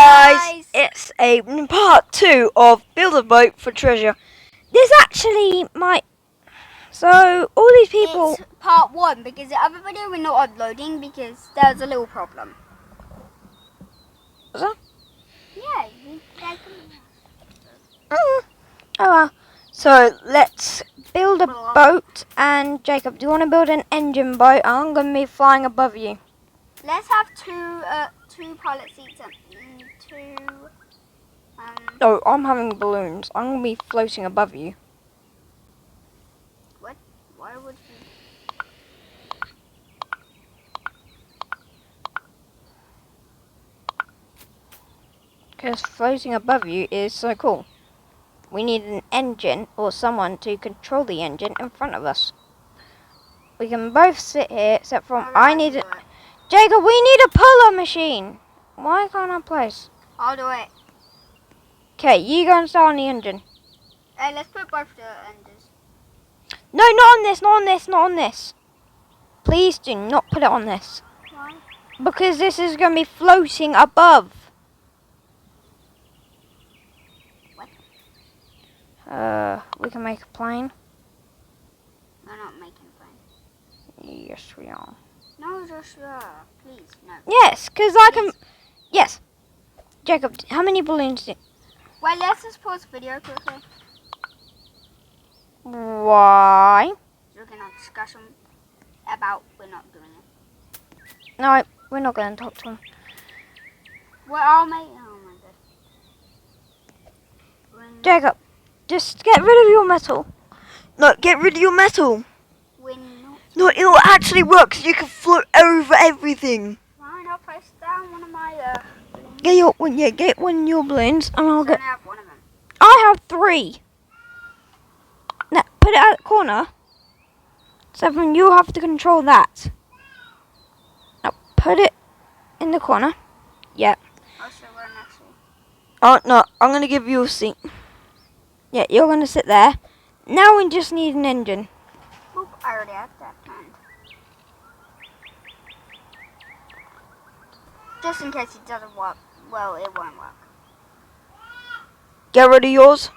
guys, it's a part 2 of Build a Boat for Treasure. This actually might... So, all these people... It's part 1 because the other video we're not uploading because there was a little problem. Was that? Yeah. Oh well. So, let's build a boat. And Jacob, do you want to build an engine boat? I'm going to be flying above you. Let's have two pilot seats and two... No, I'm having balloons. I'm going to be floating above you. What? Why would you... Because floating above you is so cool. We need an engine or someone to control the engine in front of us. We can both sit here, except from I need it. Jacob, we need a puller machine. Why can't I place? I'll do it. Okay, you go and start on the engine. Hey, let's put both the engines. No, not on this, not on this, not on this. Please do not put it on this. Why? Because this is going to be floating above. What? We can make a plane. We're not making a plane. Yes, we are. No, Joshua, please, no. Yes, because I can... Yes. Jacob, how many balloons do... Well, let's just pause the video quickly. Why? We're going to discussion about we're not doing it. No, we're not going to talk to him. Well, I'll make... Oh, my God. Jacob, just get rid of your metal. No, get rid of your metal. We're not... No, it'll actually work 'cause you can float over everything. Fine, I'll place down one of my... Get one of your balloons and I'll get... I have one of them. I have 3. Now, put it at the corner. So then you have to control that. Now, put it in the corner. Yeah. I'll sit right next to you. Oh, no, I'm going to give you a seat. Yeah, you're going to sit there. Now we just need an engine. Oop, I already have that planned. Just in case it doesn't work. Well, it won't work. Get rid of yours.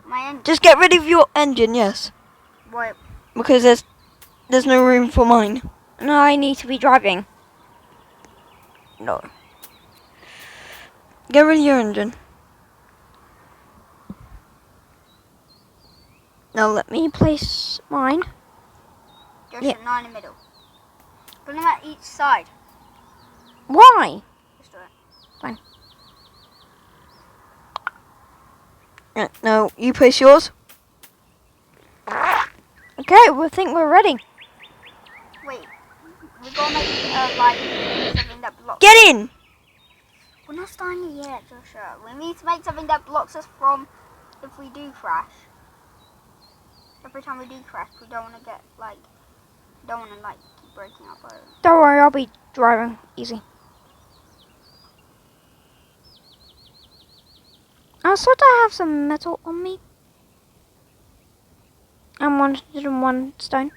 My engine. Just get rid of your engine, yes. Wait. Because there's no room for mine. And I need to be driving. No. Get rid of your engine. Now let me place mine. Just Yeah. not in the middle. Put them at each side. Why? Just do it. Fine. No, you place yours. Okay, we think we're ready. Wait. We're going to make like something that blocks. Get in! We're not starting yet, Joshua. We need to make something that blocks us from if we do crash. Every time we do crash, we don't want to get like, keep breaking our boat. Don't worry, I'll be driving. Easy. I thought I have some metal on me. And 101 stone.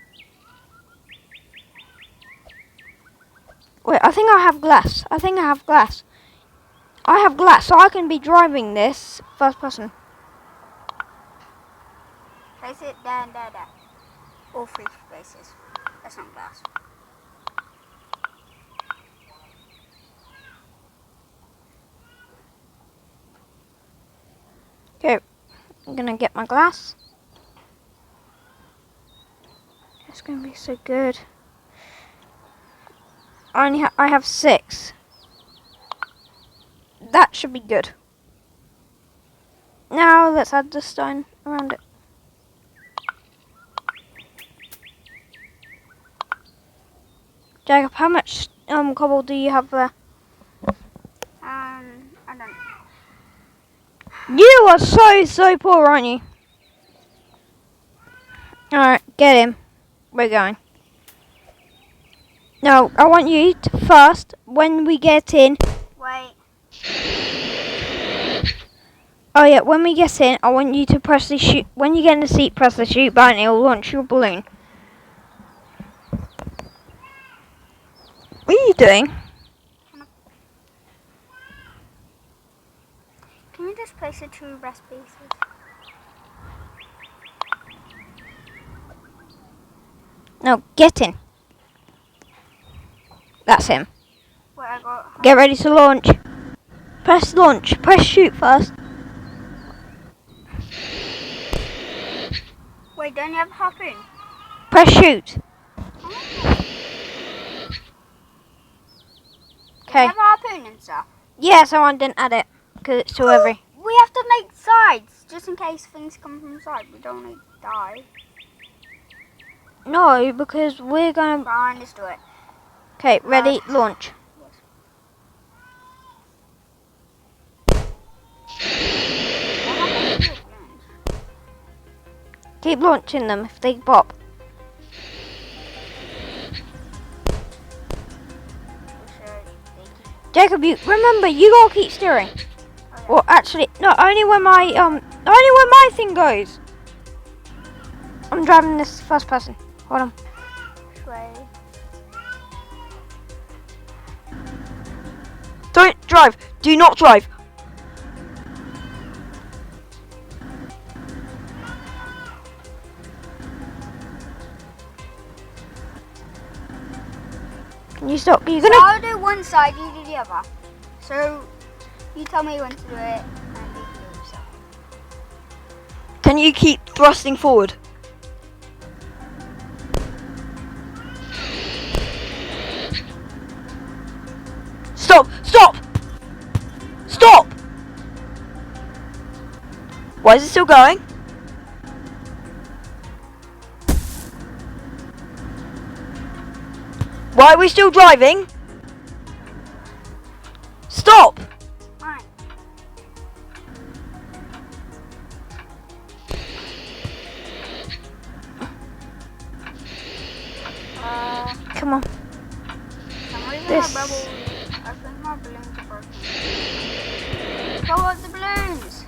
Wait, I think I have glass. I have glass, so I can be driving this first person. Place it there and there, there. All 3 places. That's not glass. Okay, I'm gonna get my glass. It's gonna be so good. I have 6. That should be good. Now let's add the stone around it. Jacob, how much cobble do you have there? I don't. You are so poor, aren't you? Alright, get him. We're going. No, I want you to first, when we get in... Wait. Oh yeah, when we get in, I want you to press the shoot... When you get in the seat, press the shoot button, it'll launch your balloon. What are you doing? Can you just place the 2 rest pieces? No, get in. That's him. Wait, I got. Get ready to launch. Press launch. Press shoot first. Wait, don't you have a harpoon? Press shoot. Oh. Okay. You have a harpoon and stuff. Yeah, someone didn't add it because it's too heavy. We have to make sides just in case things come from the side. We don't want to die. No, because we're gonna. Fine, let's do it. Okay, ready, launch. Keep launching them if they pop. Jacob, you remember you gotta keep steering. Well, actually, no, only when my thing goes. I'm driving this first person. Hold on. Don't drive. Do not drive. Can you stop? You're So gonna. I'll do one side, you do the other. So you tell me when to do it, and you can do so. Can you keep thrusting forward? Stop! Stop! Stop! Why is it still going? Why are we still driving? Stop! Fine. Come on. Some reason This- my bubble, I think my balloons are broken. Blow up the balloons!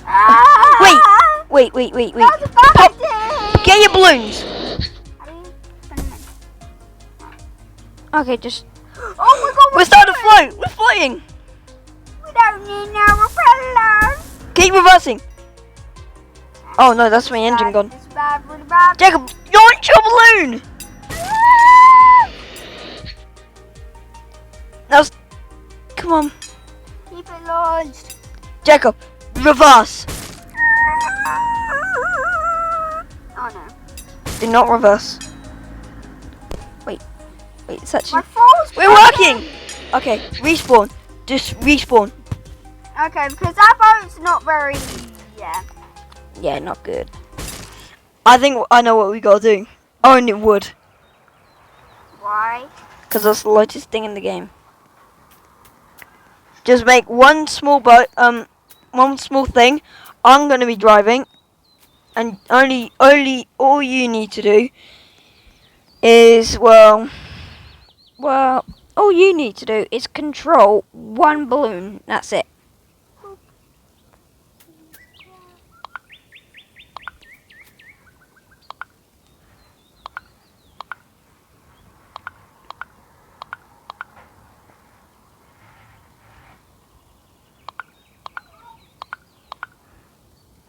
Ah! Wait. That was a bad Pop. idea! Get your balloons. How do you spin them in? Okay, just. Oh my god, We're starting to float. We're floating. We don't need no propellers! Keep reversing. Oh no, that's my engine gone. It's bad, really bad. Jacob, launch your balloon. Now, come on, Keep it launched. Jacob, reverse. Oh no. Do not reverse. Wait, it's My actually. phone's We're broken. working. Okay, respawn. Just respawn. Okay, because that boat's not very. Yeah. Yeah, not good. I think I know what we gotta do. Own it wood, Why? because that's the lightest thing in the game. Just make one small boat, one small thing. I'm gonna be driving, and only all you need to do is well, all you need to do is control one balloon. That's it.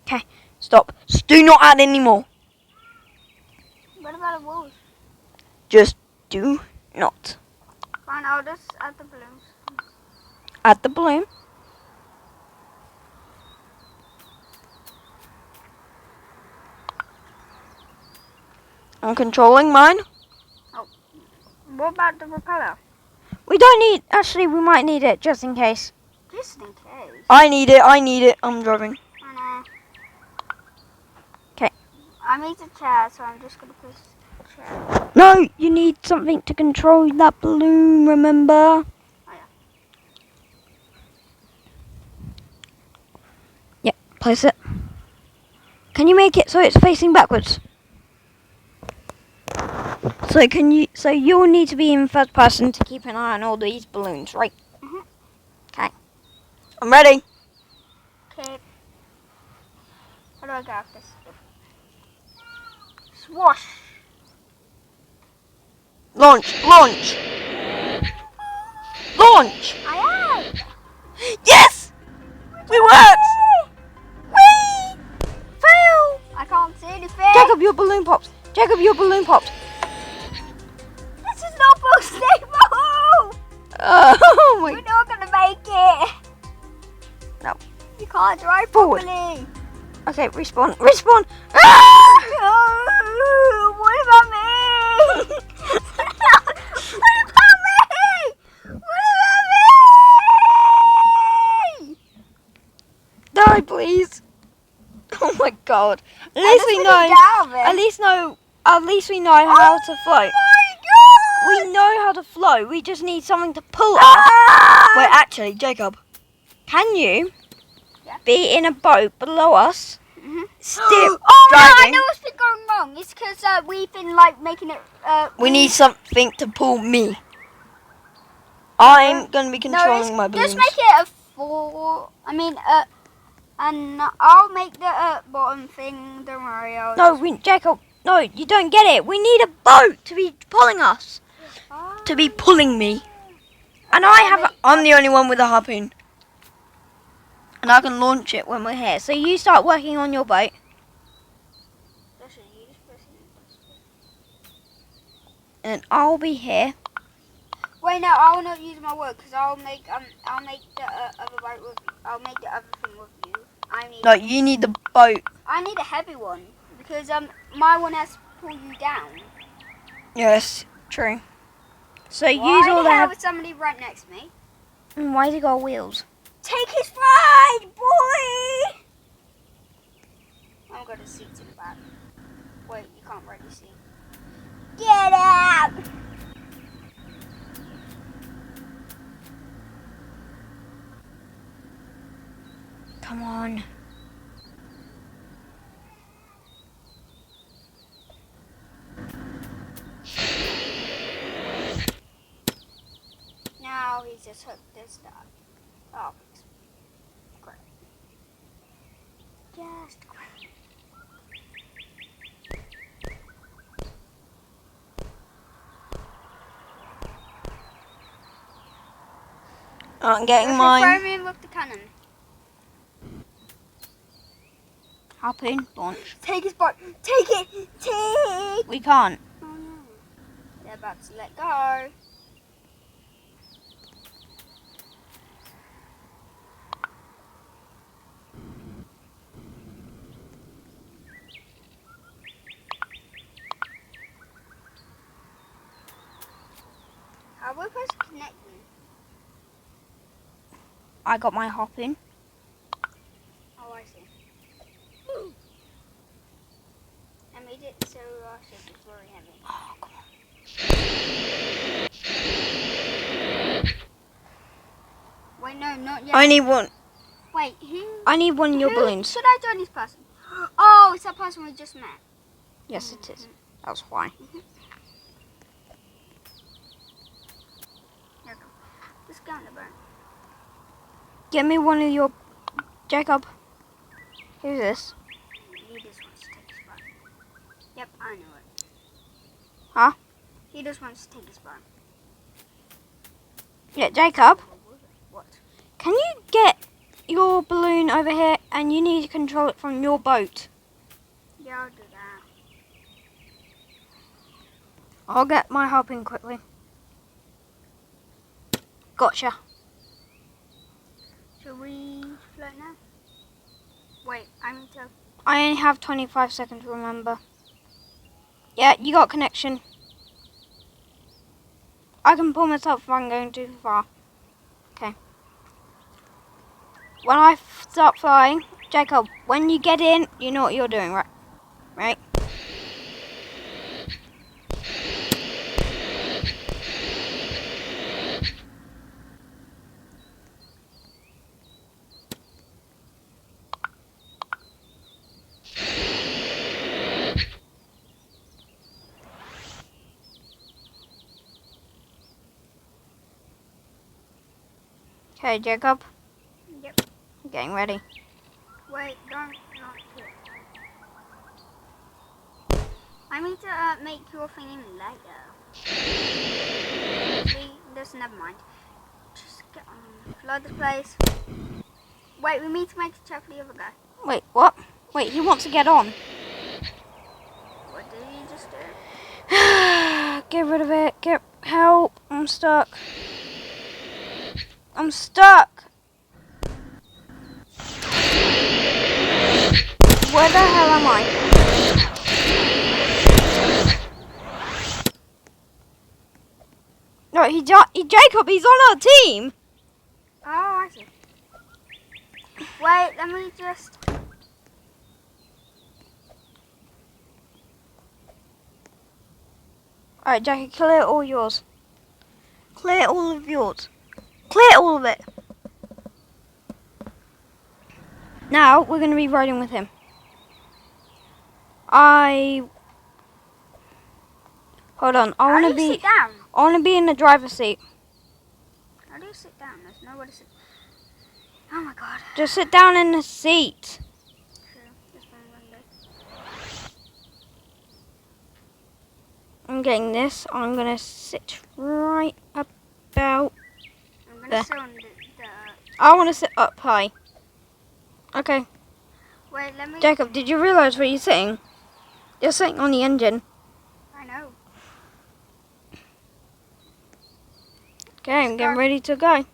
Okay, stop. Do not add any more. What about the walls? Just do not Fine, I'll just add the balloons. add the balloon. I'm controlling mine. What about the propeller? We don't need. Actually, we might need it just in case. Just in case. I need it. I'm driving. I know. 'Kay. I need a chair, so I'm just gonna place a chair. No, you need something to control that balloon. Remember? Oh yeah. Yep. Place it. Can you make it so it's facing backwards? So can you? So you'll need to be in first person to keep an eye on all these balloons, right? Mhm. Okay. I'm ready. Okay. How do I get off this? Swash. Launch! Launch! Launch! I am. Yes! balloon popped. This is not stable! Oh my. We're not gonna make it! No. You can't drive Forward. properly! Okay, respawn. Respawn! Ah! No! What about me? What about me? What about me? Die, please. Oh my god. At least we know. At least we know how to float. Oh my god! We know how to float. We just need something to pull us. Ah! Wait, actually, Jacob, can you be in a boat below us? Still Oh no, I driving. know what's been going wrong. It's because we've been like making it. We need something to pull me. I'm gonna be controlling my balloons. Just make it a 4. I mean, and I'll make the bottom thing. Don't worry. Jacob. No, you don't get it. We need a boat to be pulling us. To be pulling me. And I'm the only one with a harpoon. And I can launch it when we're here. So you start working on your boat. And I'll be here. Wait, no, I will not use my word because I'll make the other boat with. I'll make the other thing with you. No, you need the boat. I need a heavy one because my one has to pull you down. Yes, true. So Why use all the hell that. with somebody right next to me? And why's he got wheels? Take his ride, boy! I've got a seat in the back. Wait, you can't ride your seat. Get out! Come on. Now he's just hooked this up. Oh, great. Just great. I'm getting Throw mine. me in with the cannon. Harpoon, launch. Take his boat. Take it. Take. We can't. Oh no. They're about to let go. How are we supposed to connect them? I got my harpoon. Oh, I see. I made it so shape it's very heavy. Oh, come on. Wait, no, not yet. I need one. Wait, who? I need one of your Who balloons. should I join this person? Oh, it's that person we just met. Yes, it is. That's why. Here we go. Let's go on the boat. Get me one of your... Jacob. Who's this? He just wants to take his boat. Yep, I know it. Huh? He just wants to take his boat. Yeah, Jacob. What? Can you get your balloon over here and you need to control it from your boat? Yeah, I'll do that. I'll get my harpoon quickly. Gotcha. Should we float now? Wait, I need to... I only have 25 seconds, remember. Yeah, you got connection. I can pull myself if I'm going too far. Okay. When I start flying, Jacob, when you get in, you know what you're doing, right? Right? Okay, Jacob. Yep. Getting ready. Wait, don't do it. I need to make your thing in later. See, this, never mind. Just get on. Flood the place. Wait, we need to make a check for the other guy. Wait, what? Wait, he wants to get on. What did you just do? Get rid of it. Get help. I'm stuck. I'm stuck. Where the hell am I? No, Jacob, he's on our team. Oh, I see. Wait, let me just... Alright, Jackie, clear all yours. Clear all of yours. Clear all of it. Now, we're going to be riding with him. Hold on, I want to be... sit down? I want to be in the driver's seat. How do you sit down? There's nowhere to sit. Oh my god. Just sit down in the seat. True. This one Monday. I'm getting this. I'm going to sit right about... I'm gonna There. sit on the... I want to sit up high. Okay. Wait, let me... Jacob, did you realise where you're sitting? You're sitting on the engine. I know. Okay, I'm getting ready to go.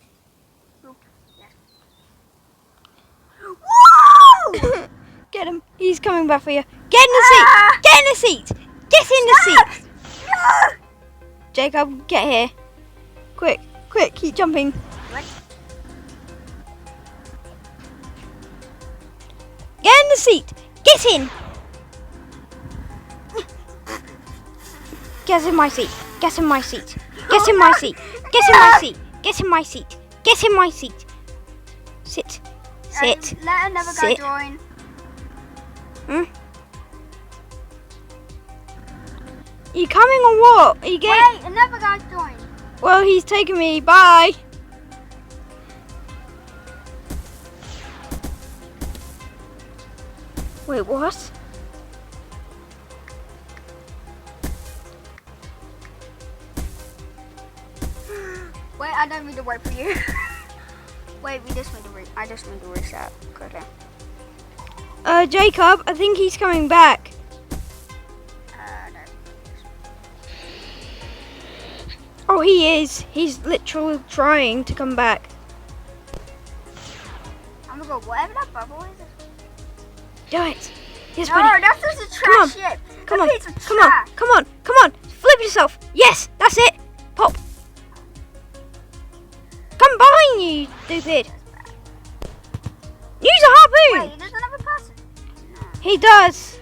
Whoa! Get him. He's coming back for you. Get in the seat. Get in the seat. Get in the seat. No! Jacob, get here. Quick, quick, keep jumping. What? Get in the seat. Get in. Get in my seat. Get in my seat. Get in my seat. Get in my seat. Get in my seat. Get in my seat. Sit. Sit. Let another guy Sit. join. You coming or what? Are you getting... Wait, another guy join. Well, he's taking me. Bye. Wait, what? Wait, I don't need to wait for you. Wait, I just need to reset. Okay. Jacob, I think he's coming back. No. Oh, he is. He's literally trying to come back. I'm gonna go, whatever that bubble is. Do it. Yes, No, buddy. that's just a Come on. trash ship. Come A on. piece of Come on. trash. Come on. Come on. Flip yourself. Yes, that's it. Pop. Come behind you, stupid. Use a harpoon. Wait, there's another person. He does.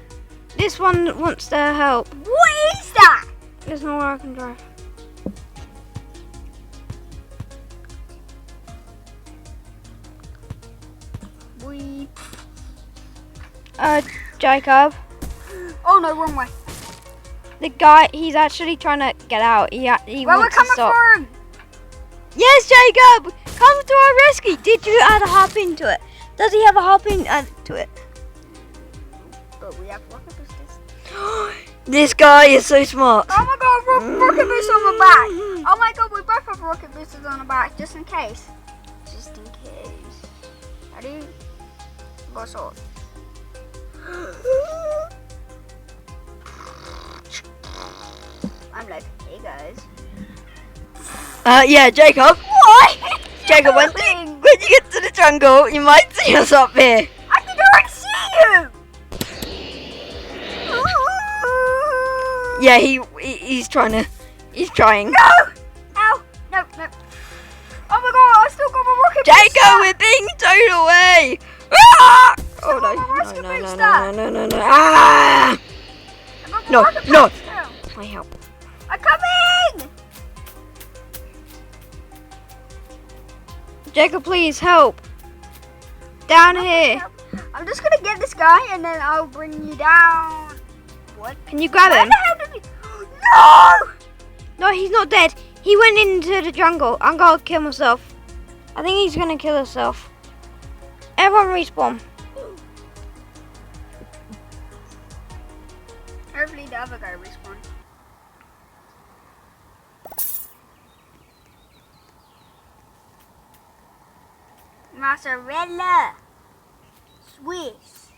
This one wants their help. What is that? There's nowhere I can drive. We. Jacob. Oh no, wrong way. The guy, he's actually trying to get out. He Well, we're wants to coming stop. for him. Yes, Jacob! Come to our rescue! Did you add a harpoon to it? Does he have a harpoon added to it? But we have rocket boosters. This guy is so smart. Oh my god, rocket boosters on the back. Oh my god, we both have rocket boosters on the back, just in case. Just in case. Ready? Go sword. I'm like, hey guys. Yeah, Jacob. What? Jacob, when you get to the jungle, you might see us up here. I can already see you! Yeah, he's trying. No! Ow! No, no. Oh my god, I still got my rocket Jacob, we're being towed away. Ah! Oh got my rocket no, booster. no. Ah! I got my No, rocket no. booster. My help. I'm coming! Jacob, please help. Down here. I'm just gonna get this guy and then I'll bring you down. What? Can you grab Where him? the hell did he? No! No, he's not dead. He went into the jungle. I'm gonna kill myself. I think he's gonna kill himself. Everyone respawn. Hopefully the other guy respawned. Mozzarella. Swiss.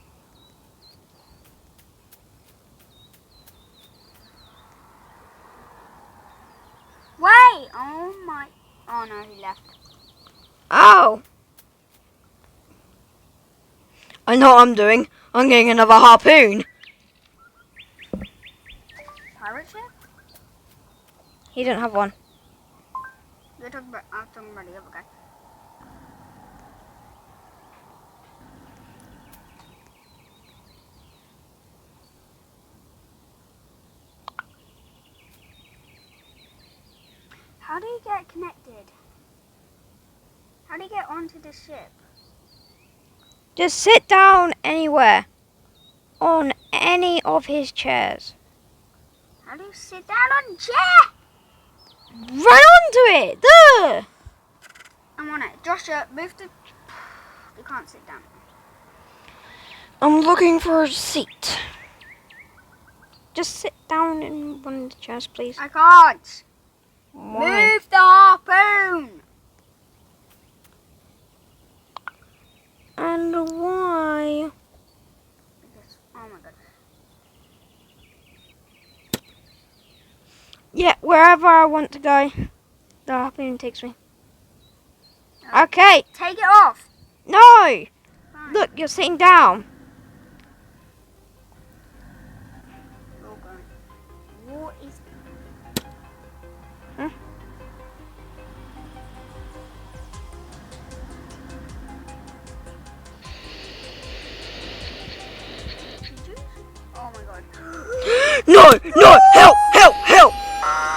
me! Oh my. Oh no, he left. Ow! I know what I'm doing. I'm getting another harpoon. Pirate ship? He didn't have one. I'm talking about the other guy. How do you get connected? How do you get onto the ship? Just sit down anywhere. On any of his chairs. How do you sit down on a chair? Run onto it! Duh! I'm on it. Joshua, move to... You can't sit down. I'm looking for a seat. Just sit down in one of the chairs, please. I can't. Why? Move the harpoon. And why? Because, oh my god. Yeah, wherever I want to go, the harpoon takes me. Okay. Take it off. No! Fine. Look, you're sitting down. You're going. What is... Hmm? Did you? Oh my god. No! No! Help! Help! Help!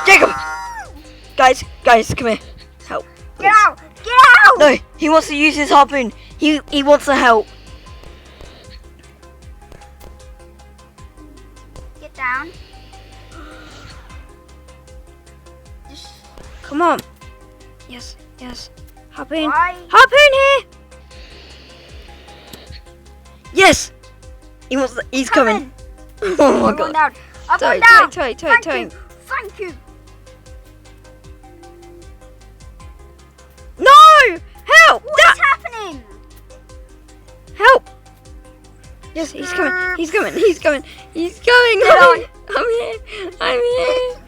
Jacob! Guys, come here. Help. Get out! Get out! No, he wants to use his harpoon. He wants to help. Get down. Just... Come on. Yes. Harpoon. Why? Harpoon here! Yes! He's coming. Oh my I've gone god. down. I've Toe, gone down. toe. Thank you. Thank you. No! Help! What's happening? Help! Yes, he's coming. He's coming. Get on. I'm here.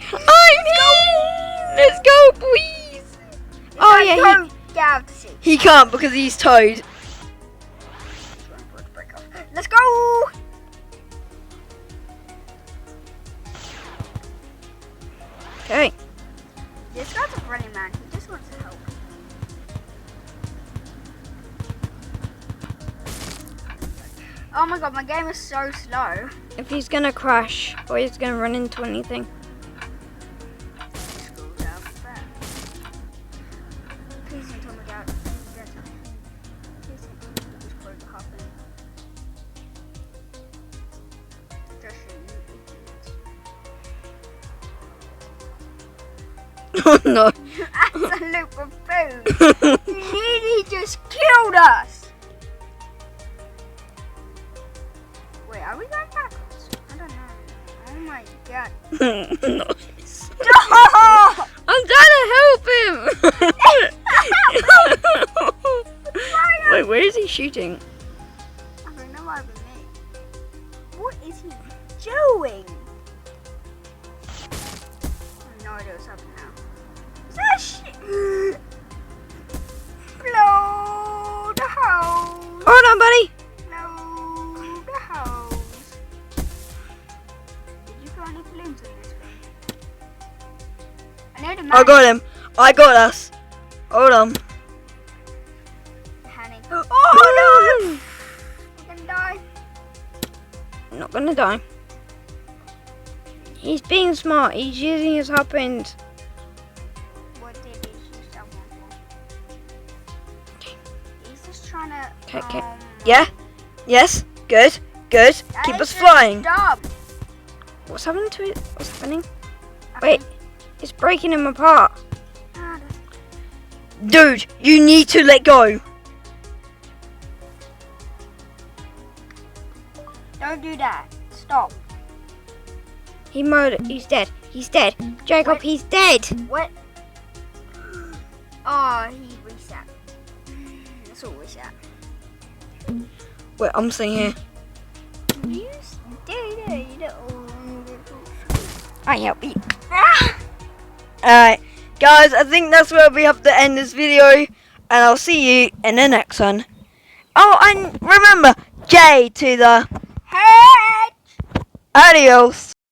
Let's go, please. Oh yeah, Don't get out to sea. he can't because he's towed. Let's go. Okay. This guy's a running man. He just wants to help. Oh my god, my game is so slow. If he's gonna crash or he's gonna run into anything. Scroll down back. Please don't tell me that. Please don't tell me this close to happen. Oh no. Absolute buffoon. He nearly just killed us. Wait, are we going backwards? I don't know. Oh my god. No. No! I'm trying to help him. Wait, where is he shooting? I don't know why we me. What is he doing? I have no idea what's happening now. Is that shit? Blow the hose. Hold on, buddy. Blow the hose. Did you put any balloons in this one? I know the man. I got him. I got us. Hold on. Panic. Oh no! We're gonna die. I'm not gonna die. He's being smart. He's using his harpoons. What did he use that one for? He's just trying to. Okay. Yeah. Yes. Good. that Keep is us just flying. dumb. What's happening to it? What's happening? I Wait. think- It's breaking him apart. Ah, Dude, you need to let go. don't do that. Stop. He murdered. He's dead. He's dead. Jacob, What? he's dead. What? Oh, he reset. That's all reset. Wait, I'm staying here. You I help you. Ah! Alright. Guys, I think that's where we have to end this video. And I'll see you in the next one. Oh, and remember, J to the Hey! adios.